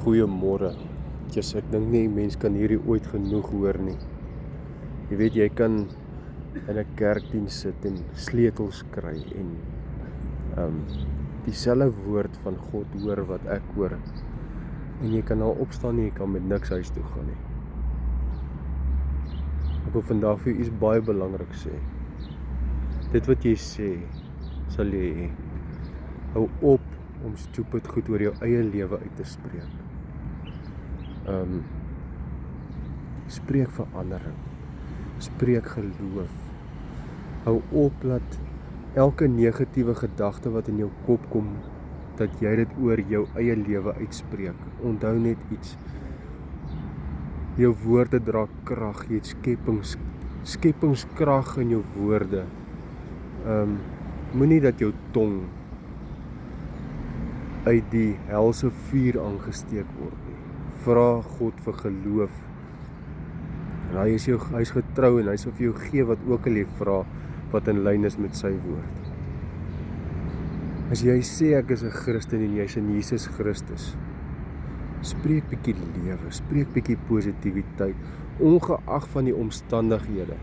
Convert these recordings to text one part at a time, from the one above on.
Goeiemôre. Ek dink nie mens kan hierdie ooit genoeg hoor nie. Jy weet, jy kan in 'n kerkdiens sit en sleutels kry en dieselfde woord van God hoor wat ek hoor. En jy kan nou opstaan en jy kan met niks huis toe gaan nie. Ek wil vandag vir jou iets baie belangrik sê. Dit wat jy sê, sal jy hê. Hou op om stupid goed oor jou eie lewe uit te spreek. Spreek verandering. Spreek geloof. Hou op dat elke negatiewe gedagte wat in jou kop kom, dat jy dit oor jou eie lewe uitspreek. Onthou net iets. Jou woorde dra krag, jy het skepingskrag in jou woorde. Moenie dat jou tong uit die helse vuur aangesteek word nie. Vra God vir geloof. En hy is getrou en hy sal vir jou gee wat ook al jy vra, wat in lyn is met sy woord. As jy sê ek is 'n Christen en jy's in Jesus Christus, spreek bietjie lewe, spreek bietjie positiwiteit, ongeag van die omstandighede.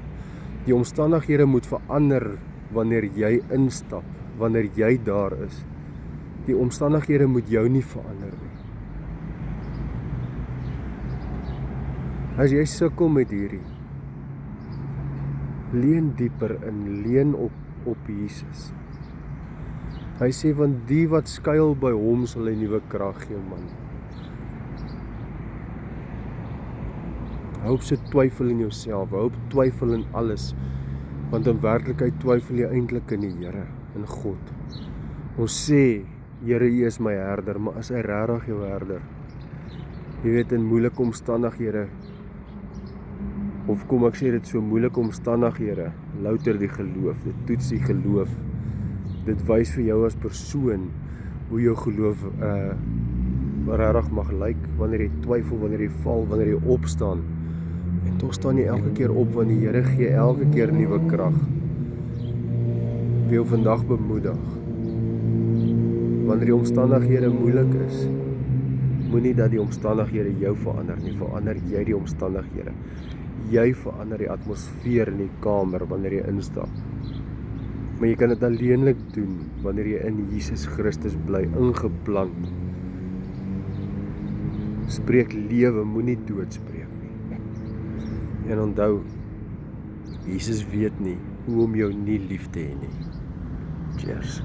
Die omstandighede moet verander wanneer jy instap, wanneer jy daar is. Die omstandighede moet jou nie verander nie. As jy sukkel met hierdie, leun dieper in, leun op Jesus. Hy sê, want die wat skuil by hom sal hy nuwe krag gee, man. Hou op so twyfel in jouself, hou op twyfel in alles, want in werklikheid twyfel jy eintlik in die Here, in God. Ons sê, Here, U is my herder, maar is hy regtig jou herder? Jy weet, in moeilike omstandighede, of kom ek sê dit so, moeilike omstandighede, louter die geloof, dit toets die geloof. Dit wys vir jou as persoon, hoe jou geloof regtig mag lyk, wanneer jy twyfel, wanneer jy val, wanneer jy opstaan. En toch staan jy elke keer op, want die Here gee elke keer nuwe krag. Ek wil jou vandag bemoedig. Wanneer die omstandighede moeilik is, moenie dat die omstandighede jou verander nie, verander jy die omstandighede. Jy verander die atmosfeer in die kamer wanneer jy instap. Maar jy kan dit alleenlik doen wanneer jy in Jesus Christus bly, ingeplant. Spreek lewe, moenie dood spreek nie. En onthou, Jesus weet nie hoe om jou nie lief te hê nie. Cheers.